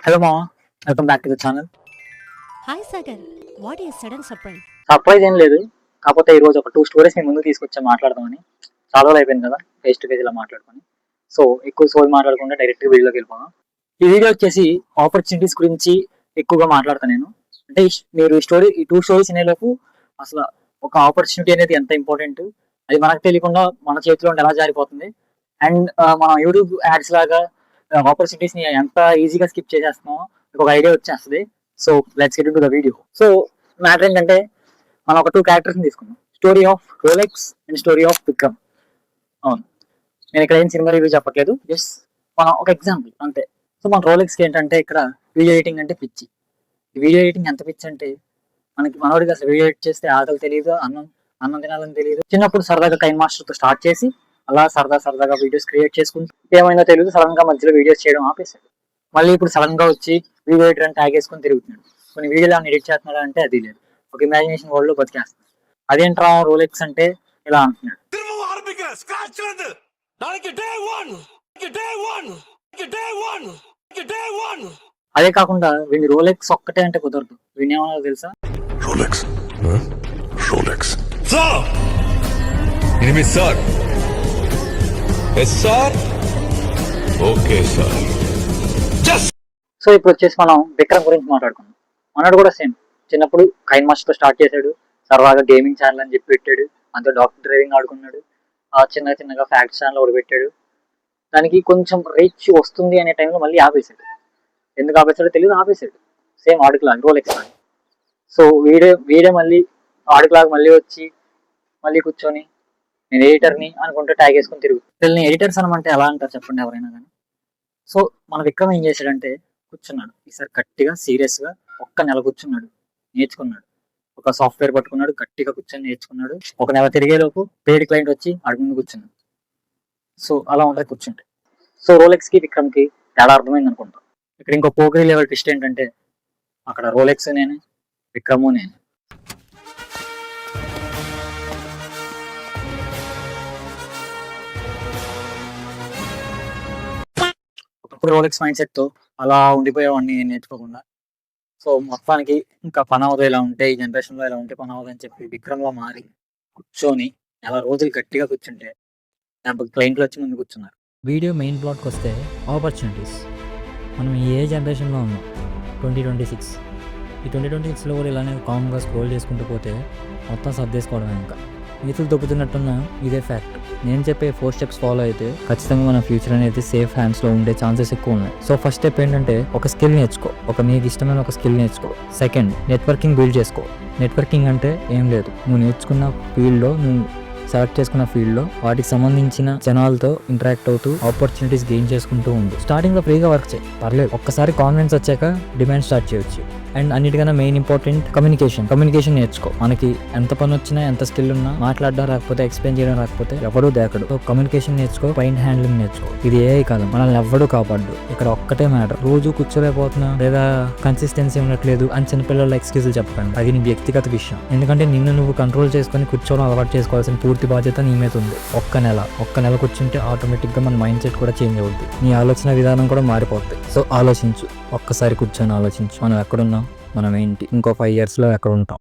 Hello మామ, welcome back to the channel. Hi Sagar, what is sudden surprise? Surprise ఏం లేదు, కాకపోతే ఈరోజు ఒక 2 స్టోరీస్ మీ ముందు తీసుకొచ్చా మాట్లాడదామని. చాలా రోజులు అయిపోయింది కదా ఫేస్ టు ఫేస్ ఇలా మాట్లాడుకొని. సో ఎక్కువ సోల్ మాట్లాడకుండా డైరెక్ట్గా వీడియోకి వెళ్ళిపోదాం. ఈ వీడియో వచ్చేసి ఆపర్చునిటీస్ గురించి ఎక్కువగా మాట్లాడతాను నేను. అంటే మీరు ఈ 2 స్టోరీస్ వినేలోపు అసలు ఒక ఆపర్చునిటీ అనేది ఎంత ఇంపార్టెంట్, అది మనకు తెలియకుండా మన చేతిలో ఉండి ఎలా జారిపోతుంది, అండ్ మనం యూట్యూబ్ యాడ్స్ లాగా ఆపర్చునిటీస్ ని ఎంత ఈజీగా స్కిప్ చేసేస్తున్నామో ఒక ఐడియా వచ్చేస్తుంది. So let's get into the video. So matter ఏంటంటే, మనం ఒక 2 క్యారెక్టర్స్ తీసుకున్నాం, story of Rolex and story of Vikram. అవును, నేను ఇక్కడ ఏం సినిమా రివ్యూ చెప్పట్లేదు, జస్ట్ మన ఒక ఎగ్జాంపుల్ అంతే. సో మన రోలెక్స్కి ఏంటంటే ఇక్కడ వీడియో ఎడిటింగ్ అంటే పిచ్చి. వీడియో ఎడిటింగ్ ఎంత పిచ్చి అంటే, మనోడికి అసలు వీడియో ఎడిట్ చేస్తే ఆకలి తెలియదు, అన్నం తినాలని తెలియదు. చిన్నప్పుడు సరదాగా కైన్ మాస్టర్తో స్టార్ట్ చేసి అలా సరదాగా వీడియోస్ క్రియేట్ చేసుకుంటూ ఏమైందో తెలియదు, సడన్ గా మధ్యలో వీడియోస్ చేయడం ఆపేశాడు. మళ్ళీ ఇప్పుడు సడన్ గా వచ్చి వీడియో ఎడిటర్ అని ట్యాగ్ వేసుకొని తిరుగుతున్నాడు. కొన్ని వీడియోలు ఆయన ఎడిట్ చేస్తున్నాడు అంటే అది లేదు, ఒక ఇమాజినేషన్ వరల్డ్ లో బతికేస్తున్నాడు. అదేంట్రా రోలెక్స్ అంటే ఇలా అంటున్నాడు. అదే కాకుండా వీడిని రోలెక్స్ ఒక్కటే అంటే కుదరదు, వీడిని ఏమన్నా తెలుసా, Rolex Rolex sir. Okay sir. So ఇప్పుడు వచ్చేసి మనం విక్రమ్ గురించి మాట్లాడుకున్నాం. మనోడు కూడా సేమ్, చిన్నప్పుడు కైన్ మాస్టర్ తో స్టార్ట్ చేశాడు, సరదాగా గేమింగ్ ఛానల్ అని చెప్పి పెట్టాడు, అంతా డాక్టర్ డ్రైవింగ్ ఆడుకున్నాడు, చిన్నగా ఫ్యాక్ట్ ఛానల్ ఒకటి పెట్టాడు. దానికి కొంచెం రీచ్ వస్తుంది అనే టైంలో మళ్ళీ ఆపేశాడు. ఎందుకు ఆపేశాడో తెలియదు, ఆపేశాడు. సేమ్ ఆడుకులాగా రోలెక్స్ లాగా. సో వీడే మళ్ళీ ఆడుకులాగా మళ్ళీ వచ్చి మళ్ళీ కూర్చొని నేను ఎడిటర్ని అనుకుంటే ట్యాగ్ వేసుకొని తిరుగుతాను. ఎడిటర్స్ అనమంటే ఎలా అంటారు చెప్పండి ఎవరైనా కానీ. సో మన విక్రమ్ ఏం చేశాడంటే కూర్చున్నాడు, ఈసారి గట్టిగా సీరియస్గా ఒక్క నెల కూర్చున్నాడు, నేర్చుకున్నాడు. ఒక సాఫ్ట్వేర్ పట్టుకున్నాడు, గట్టిగా కూర్చొని నేర్చుకున్నాడు. ఒక నెల తిరిగేలోపు పేడ్ క్లయింట్ వచ్చి అడుగు కూర్చున్నాడు. సో అలా ఉంటుంది కూర్చుంటే. సో రోలెక్స్కి విక్రమ్కి తేడా అర్థమైంది అనుకుంటా. ఇక్కడ ఇంకో పోకరీ లెవెల్ ట్విస్ట్ ఏంటంటే, అక్కడ రోలెక్స్ నేనే, విక్రము నేనే. ఒకప్పుడు రోలెక్స్ మైండ్ సెట్ తో అలా ఉండిపోయేవాడిని నేర్చుకోకుండా. సో మొత్తానికి ఇంకా పని అవదు ఇలా ఉంటే, ఈ జనరేషన్ లో ఇలా ఉంటే పని అవదు అని చెప్పి విక్రమ్ లో మారి కూర్చొని నెల రోజులు గట్టిగా కూర్చుంటే క్లయింట్లు వచ్చి ముందు కూర్చున్నారు. వీడియో మెయిన్ ప్లాట్కి వస్తే ఆపర్చునిటీస్. మనం ఏ జనరేషన్లో ఉన్నాం, 2026. ఈ 2026లో కూడా ఇలానే కామ్గా స్క్రోల్ చేసుకుంటూ పోతే మొత్తం సర్దేసుకోవడమే. ఇంకా ఈతులు దొబ్బుతున్నట్టున్న ఇదే ఫ్యాక్ట్. నేను చెప్పే 4 స్టెప్స్ ఫాలో అయితే ఖచ్చితంగా మన ఫ్యూచర్ అనేది సేఫ్ హ్యాండ్స్లో ఉండే ఛాన్సెస్ ఎక్కువ ఉన్నాయి. సో ఫస్ట్ స్టెప్ ఏంటంటే, ఒక స్కిల్ నేర్చుకో, నీకు ఇష్టమైన ఒక స్కిల్ నేర్చుకో. సెకండ్, నెట్వర్కింగ్ బిల్డ్ చేసుకో. నెట్వర్కింగ్ అంటే ఏం లేదు, నువ్వు నేర్చుకున్న ఫీల్డ్లో, నువ్వు సెలెక్ట్ చేసుకున్న ఫీల్డ్లో వాటికి సంబంధించిన జనాలతో ఇంటరాక్ట్ అవుతూ ఆపర్చునిటీస్ గెయిన్ చేసుకుంటూ ఉండు. స్టార్టింగ్లో ఫ్రీగా వర్క్ చేయి, పర్లేదు. ఒక్కసారి కాన్ఫిడెన్స్ వచ్చాక డిమాండ్ స్టార్ట్ చేయొచ్చు. అండ్ అన్నిటికన్నా మెయిన్ ఇంపార్టెంట్ కమ్యూనికేషన్ నేర్చుకో. మనకి ఎంత పని వచ్చినా, ఎంత స్కిల్ ఉన్నా, మాట్లాడడం రాకపోతే, ఎక్స్ప్లెయిన్ చేయడం రాకపోతే ఎవడూ దేకడు. సో కమ్యూనికేషన్ నేర్చుకో, పాయింట్ హ్యాండ్లింగ్ నేర్చుకో. ఇది ఏ కాదు, మనల్ని ఎవ్వడూ కాపాడు. ఇక్కడ ఒక్కటే మ్యాటర్, రోజు కూర్చోలేకపోతున్నా లేదా కన్సిస్టెన్సీ ఉండట్లేదు అని చిన్నపిల్లల ఎక్స్క్యూజులు చెప్పకండి. అది నీ వ్యక్తిగత విషయం. ఎందుకంటే నిన్ను నువ్వు కంట్రోల్ చేసుకొని కూర్చోవడం అలవాటు చేసుకోవాల్సిన పూర్తి బాధ్యత నీ మీద ఉంది. ఒక్క నెల కూర్చుంటే ఆటోమేటిక్గా మన మైండ్ సెట్ కూడా చేంజ్ అవుతుంది, నీ ఆలోచన విధానం కూడా మారిపోతుంది. సో ఆలోచించు, ఒక్కసారి కూర్చొని ఆలోచించు, మనం ఎక్కడున్నాం, మనం ఏంటి, ఇంకో 5 yearsలో ఎక్కడ ఉంటాం.